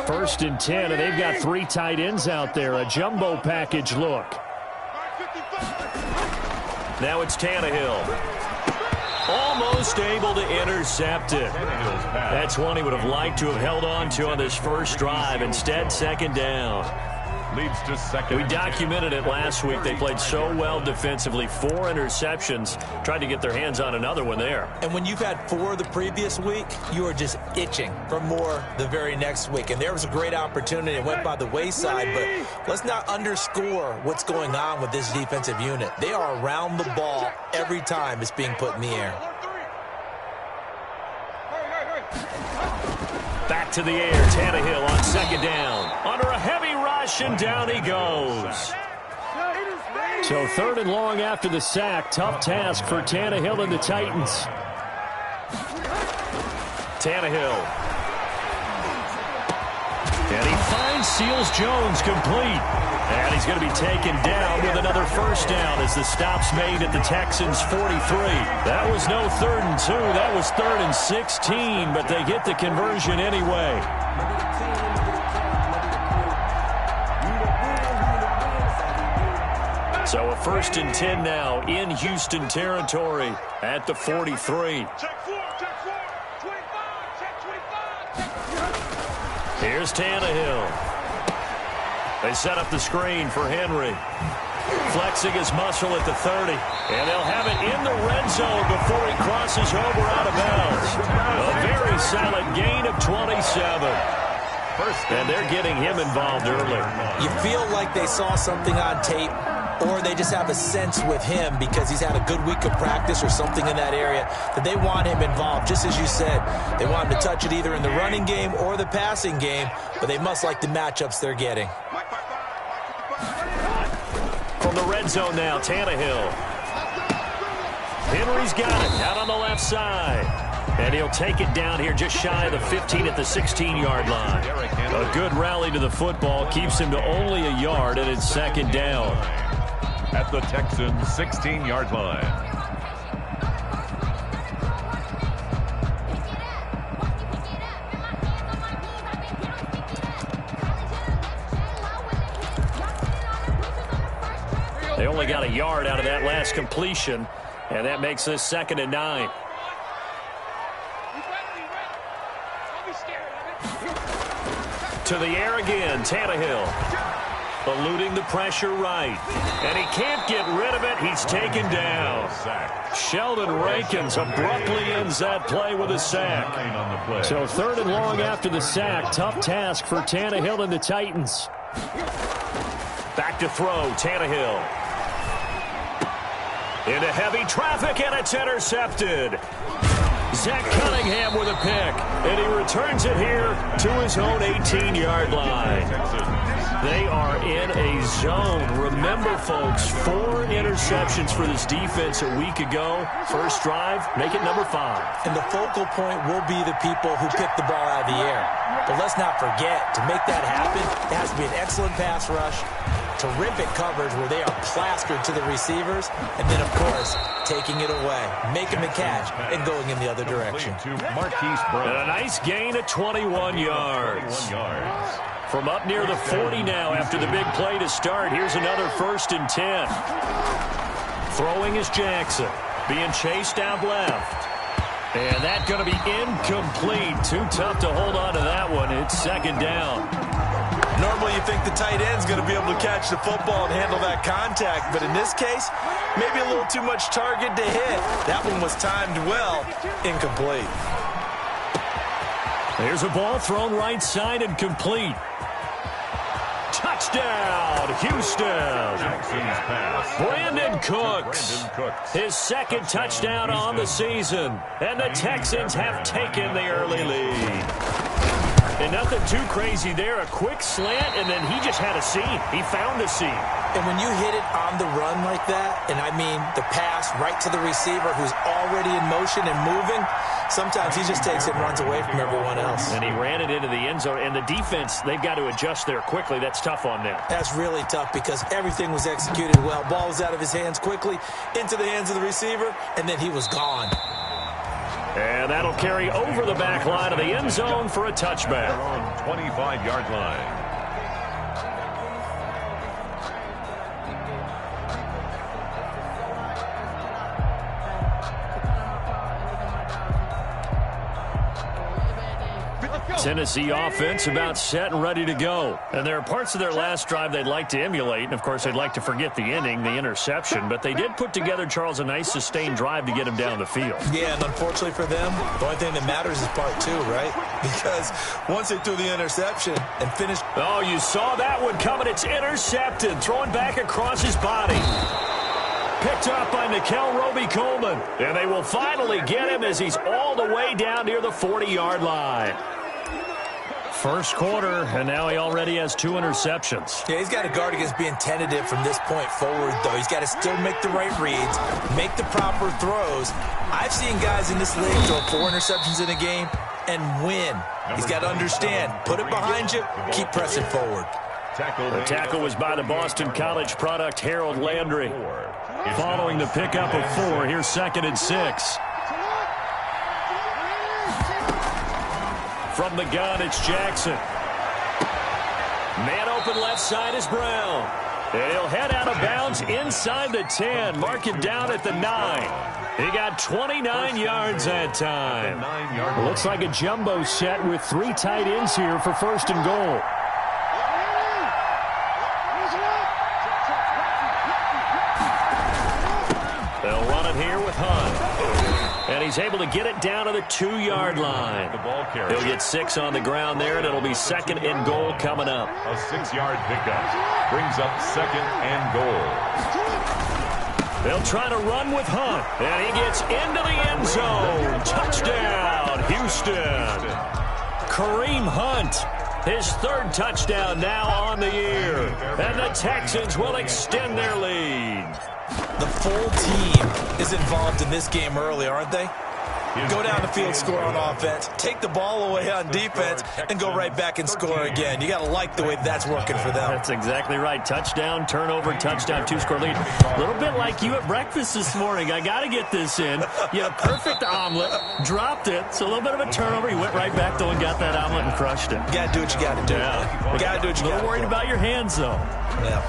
1st and 10, and they've got 3 tight ends out there. A jumbo package look. Now it's Tannehill. Almost able to intercept it. That's one he would have liked to have held on to on this first drive. Instead, 2nd down. Leads to 2nd. We documented it last week. They played so well defensively. 4 interceptions. Tried to get their hands on another one there. And when you've had 4 the previous week, you are just itching for more the very next week. And there was a great opportunity. It went by the wayside, but let's not underscore what's going on with this defensive unit. They are around the ball every time it's being put in the air. Back to the air. Tannehill on 2nd down. Under a heavy rush, and down he goes. So 3rd and long after the sack. Tough task for Tannehill and the Titans. Tannehill. And he finds Seals-Jones complete. And he's going to be taken down with another 1st down as the stop's made at the Texans' 43. That was no 3rd and 2. That was 3rd and 16, but they get the conversion anyway. So a 1st and 10 now in Houston territory at the 43. Here's Tannehill. They set up the screen for Henry. Flexing his muscle at the 30. And they'll have it in the red zone before he crosses over out of bounds. A very solid gain of 27. And they're getting him involved early. You feel like they saw something on tape, or they just have a sense with him because he's had a good week of practice or something in that area that they want him involved. Just as you said, they want him to touch it either in the running game or the passing game, but they must like the matchups they're getting. From the red zone now, Tannehill. Henry's got it out on the left side. And he'll take it down here just shy of the 15 at the 16-yard line. A good rally to the football keeps him to only a yard, and it's 2nd down. At the Texans' 16-yard line. They only got a yard out of that last completion, and that makes this 2nd and 9. To the air again, Tannehill. Eluding the pressure right. And he can't get rid of it. He's taken down. Sheldon Rankins abruptly ends that play with a sack. So 3rd and long after the sack. Tough task for Tannehill and the Titans. Back to throw, Tannehill. Into heavy traffic, and it's intercepted. Zach Cunningham with a pick, and he returns it here to his own 18-yard line. They are in a zone. Remember, folks, 4 interceptions for this defense a week ago. First drive, make it number 5. And the focal point will be the people who pick the ball out of the air. But let's not forget, to make that happen, it has to be an excellent pass rush, terrific coverage where they are plastered to the receivers, and then, of course, taking it away, making the catch, and going in the other direction. And a nice gain of 21 yards. From up near the 40 now after the big play to start. Here's another 1st and 10. Throwing is Jackson. Being chased out left. And that's going to be incomplete. Too tough to hold on to that one. It's 2nd down. Normally you think the tight end's going to be able to catch the football and handle that contact, but in this case, maybe a little too much target to hit. That one was timed well, incomplete. There's a ball thrown right side and complete. Touchdown, Houston. Brandon Cooks. His 2nd touchdown on the season. And the Texans have taken the early lead. And nothing too crazy there. A quick slant, and then he just had a seam. He found a seam. And when you hit it on the run like that, and I mean the pass right to the receiver who's already in motion and moving, sometimes he just takes it and runs away from everyone else. And he ran it into the end zone. And the defense, they've got to adjust there quickly. That's tough on them. That's really tough because everything was executed well. Ball was out of his hands quickly, into the hands of the receiver, and then he was gone. And that'll carry over the back line of the end zone for a touchback. On 25-yard line. Tennessee offense about set and ready to go. And there are parts of their last drive they'd like to emulate. And, of course, they'd like to forget the inning, the interception. But they did put together, Charles, a nice sustained drive to get him down the field. Yeah, and unfortunately for them, the only thing that matters is part two, right? Because once they threw the interception and finished. Oh, you saw that one coming. It's intercepted. Throwing back across his body. Picked up by Nickel Roby-Coleman. And they will finally get him as he's all the way down near the 40-yard line. First quarter, and now he already has 2 interceptions. Yeah, he's got to guard against being tentative from this point forward, though. He's got to still make the right reads, make the proper throws. I've seen guys in this league throw 4 interceptions in a game and win. He's got to understand, put it behind you, keep pressing forward. The tackle was by the Boston College product, Harold Landry. Following the pickup of 4, here's 2nd and 6. From the gun, it's Jackson. Man open left side is Brown. And he'll head out of bounds inside the 10. Mark it down at the 9. He got 29 yards that time. Looks like a jumbo set with 3 tight ends here for 1st and goal. They'll run it here with Hunt. And he's able to get it down to the 2-yard line. He'll get 6 on the ground there, and it'll be 2nd and goal coming up. A 6-yard pickup brings up 2nd and goal. They'll try to run with Hunt, and he gets into the end zone. Touchdown, Houston. Kareem Hunt, his 3rd touchdown now on the year. And the Texans will extend their lead. The full team is involved in this game early, aren't they? Go down the field, score on offense, take the ball away on defense, and go right back and score again. You got to like the way that's working for them. That's exactly right. Touchdown, turnover, touchdown, 2-score lead. A little bit like you at breakfast this morning. I got to get this in. You had a perfect omelet, dropped it. So a little bit of a turnover. You went right back, though, and got that omelet and crushed it. You got to do what you got to do. Yeah. You got to do what you got to do. A little worried about your hands, though. Yeah.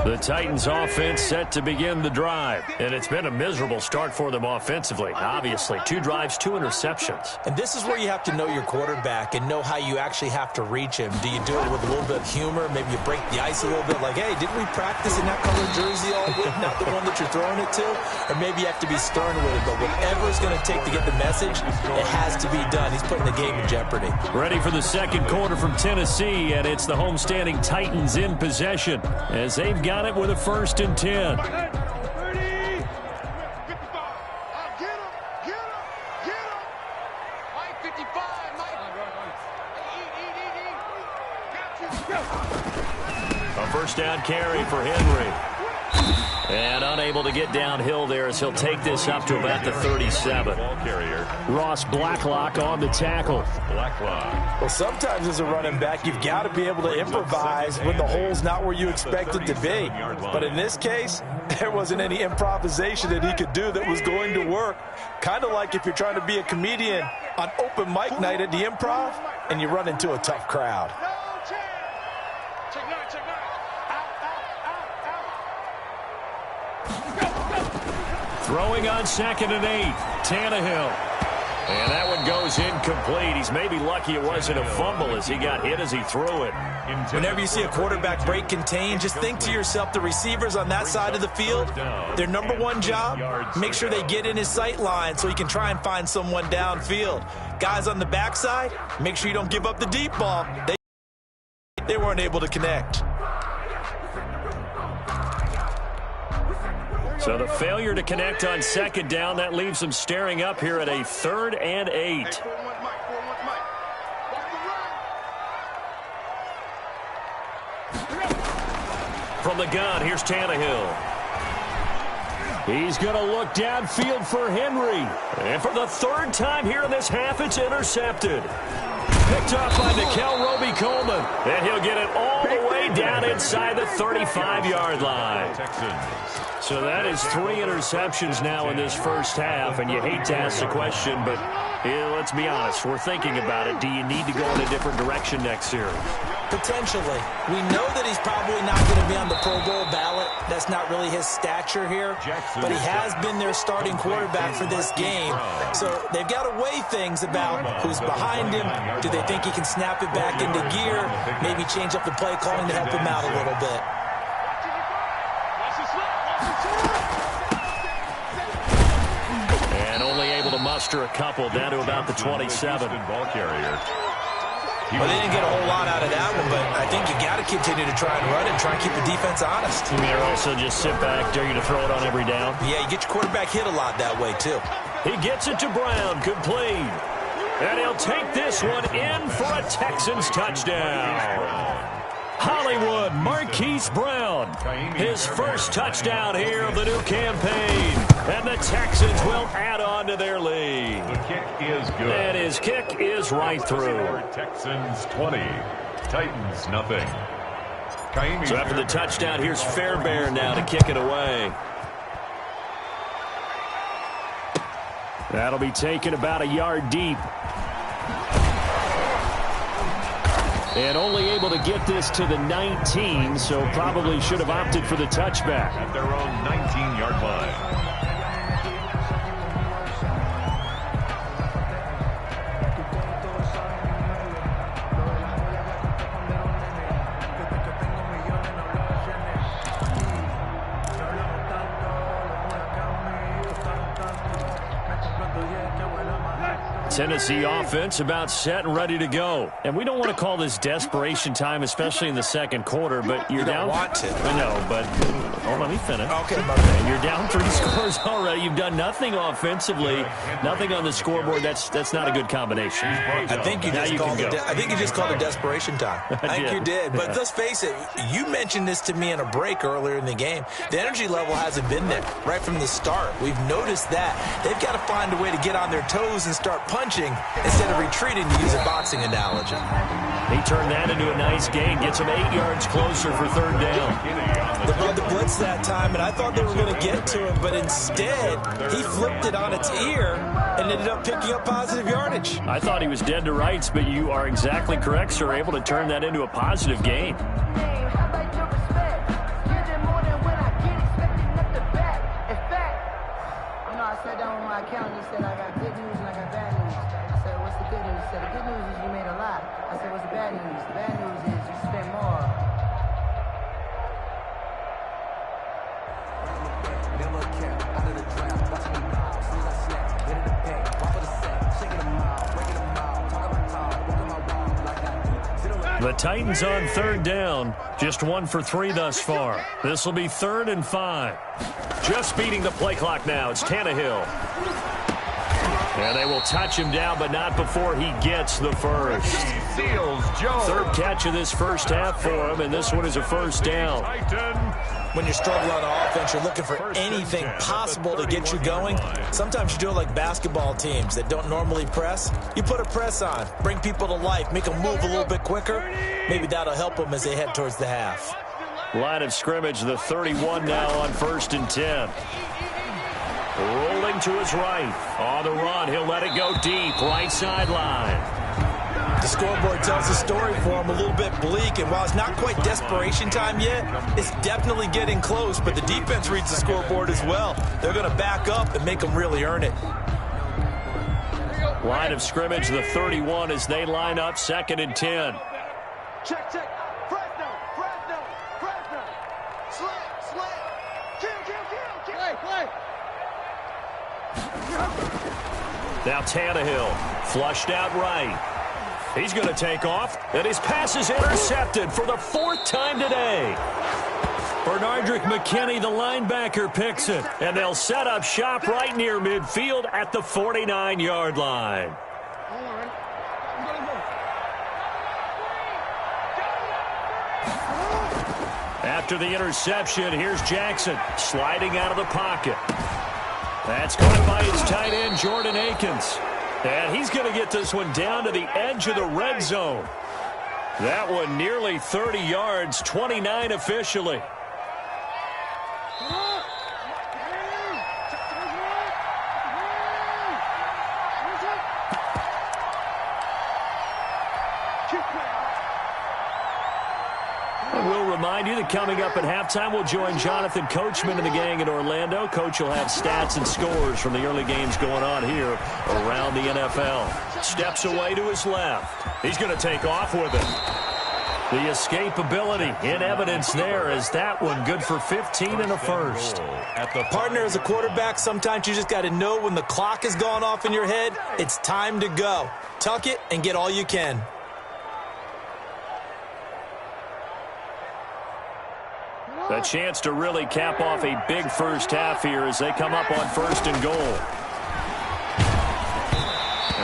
The Titans offense set to begin the drive. And it's been a miserable start for them offensively. Obviously, 2 drives, 2 interceptions. And this is where you have to know your quarterback and know how you actually have to reach him. Do you do it with a little bit of humor? Maybe you break the ice a little bit like, hey, didn't we practice in that colored jersey all week, not the one that you're throwing it to? Or maybe you have to be stern with it. But whatever it's going to take to get the message, it has to be done. He's putting the game in jeopardy. Ready for the 2nd quarter from Tennessee, and it's the homestanding Titans in possession as they've got it with a 1st and 10. A 1st down carry for Henry. And unable to get downhill there as he'll take this up to about the 37. Ross Blacklock on the tackle. Well, sometimes as a running back, you've got to be able to improvise when the hole's not where you expect it to be. But in this case, there wasn't any improvisation that he could do that was going to work. Kind of like if you're trying to be a comedian on open mic night at the Improv and you run into a tough crowd. Throwing on 2nd and 8, Tannehill. And that one goes incomplete. He's maybe lucky it wasn't a fumble as he got hit as he threw it. Whenever you see a quarterback break contain, just think to yourself, the receivers on that side of the field, their number 1 job, make sure they get in his sight line so he can try and find someone downfield. Guys on the backside, make sure you don't give up the deep ball. They weren't able to connect. So the failure to connect on 2nd down, that leaves them staring up here at a 3rd and 8. From the gun, here's Tannehill. He's going to look downfield for Henry. And for the third time here in this half, it's intercepted. Picked up by Nickel Roby-Coleman. And he'll get it all the way down inside the 35-yard line. So that is 3 interceptions now in this first half. And you hate to ask the question, but let's be honest. We're thinking about it. Do you need to go in a different direction next series? Potentially. We know that he's probably not going to be on the Pro Bowl ballot. That's not really his stature here. But he has been their starting quarterback for this game. So they've got to weigh things about who's behind him. Do they think he can snap it back into gear? Maybe change up the play calling to help him out a little bit. And only able to muster a couple down to about the 27. Ball carrier. Well, they didn't get a whole lot out of that one, but I think you got to continue to try and run and try and keep the defense honest. You mean also just sit back, dare you to throw it on every down? Yeah, you get your quarterback hit a lot that way, too. He gets it to Brown, complete. And he'll take this one in for a Texans touchdown. Hollywood Marquise Brown, his first touchdown here of the new campaign. And the Texans will add on to their lead. The kick is good. And his kick is right through. Texans 20, Titans nothing. So after the touchdown, here's Fairbairn now to kick it away. That'll be taken about a yard deep. And only able to get this to the 19, so probably should have opted for the touchback. At their own 19-yard line. Tennessee offense about set and ready to go. And we don't want to call this desperation time, especially in the second quarter, but you're down. You don't want to. I know, but let me finish. Okay, my bad. You're down 3 scores already. You've done nothing offensively, nothing on the scoreboard. That's not a good combination. I think you just called it desperation time. I think you did. But let's face it, you mentioned this to me in a break earlier in the game. The energy level hasn't been there right from the start. We've noticed that. They've got to find a way to get on their toes and start punching instead of retreating, to use a boxing analogy. He turned that into a nice gain, gets him 8 yards closer for third down. They brought the blitz that time, and I thought they were going to get to him, but instead, he flipped it on its ear and ended up picking up positive yardage. I thought he was dead to rights, but you are exactly correct, sir, able to turn that into a positive gain. I sat down with my accountant and said, I got good news and I got bad news. I said, what's the good news? He said, the good news is you made a lot. I said, what's the bad news? The bad news is you spent more. Never kept out of the draft, watching me bow. As soon as I snap, get in the paint, walk for the sack, shaking them out, breaking them out, talking my talk, walking my walk like I do. The Titans on third down, just 1 for 3 thus far. This will be 3rd and 5. Just beating the play clock now. It's Tannehill. And they will touch him down, but not before he gets the first. Third catch of this first half for him, and this one is a first down. When you're struggling on offense, you're looking for anything possible to get you going. Sometimes you do it like basketball teams that don't normally press. You put a press on, bring people to life, make them move a little bit quicker. Maybe that'll help them as they head towards the half. Line of scrimmage, the 31 now on 1st and 10. Rolling to his right. On the run, he'll let it go deep. Right sideline. The scoreboard tells the story for him a little bit bleak, and while it's not quite desperation time yet, it's definitely getting close, but the defense reads the scoreboard as well. They're going to back up and make them really earn it. Line of scrimmage, the 31 as they line up 2nd and 10. Check. Fresno. Slam. Kill. Play. Now Tannehill, flushed out right. He's going to take off, and his pass is intercepted for the 4th time today. Bernardrick McKinney, the linebacker, picks it, and they'll set up shop right near midfield at the 49-yard line. After the interception, here's Jackson sliding out of the pocket. That's caught by his tight end, Jordan Akins. And he's going to get this one down to the edge of the red zone. That one nearly 30 yards, 29 officially. We'll remind you that coming up at halftime, we'll join Jonathan Coachman and the gang in Orlando. Coach will have stats and scores from the early games going on here around the NFL. Steps away to his left. He's going to take off with it. The escapability in evidence there as that one good for 15 and a first. At the partner as a quarterback, sometimes you just got to know when the clock has gone off in your head, it's time to go. Tuck it and get all you can. A chance to really cap off a big first half here as they come up on 1st and goal.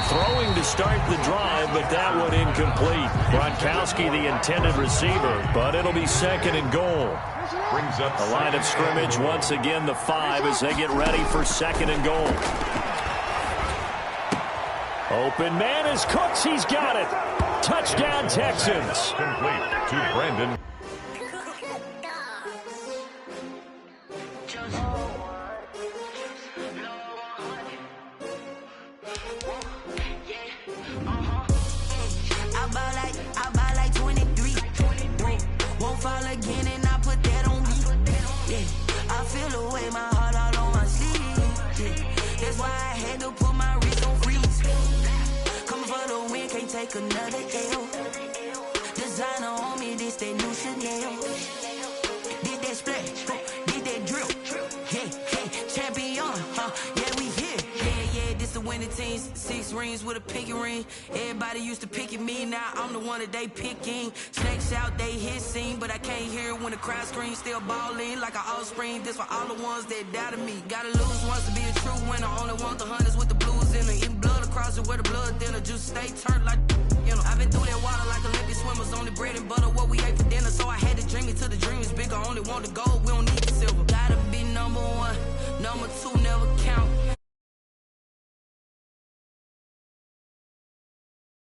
Throwing to start the drive, but that one incomplete. Gronkowski, the intended receiver, but it'll be 2nd and goal. Brings up the line of scrimmage once again, the 5 as they get ready for 2nd and goal. Open man is Cooks. He's got it. Touchdown, Texans. Complete to Brandon. Another L. Designer on me, this that new Chanel. Did that splash, did that drill. Yeah, champion, yeah, we here. Yeah, this the winning team. 6 rings with a pinky ring. Everybody used to picking me, now I'm the one that they picking. Snakes out, they hit scene, but I can't hear it when the crowd screams. Still balling like an offspring. This for all the ones that doubted me. Gotta lose once to be a true winner. Only want the hunters with the blues in it. Eating blood across it where the blood dinner. Just stay turned like, you know. I've been through that water like Olympic swimmers. Only bread and butter, what we ate for dinner. So I had to dream it till the dream is bigger. Only want the gold, we don't need the silver.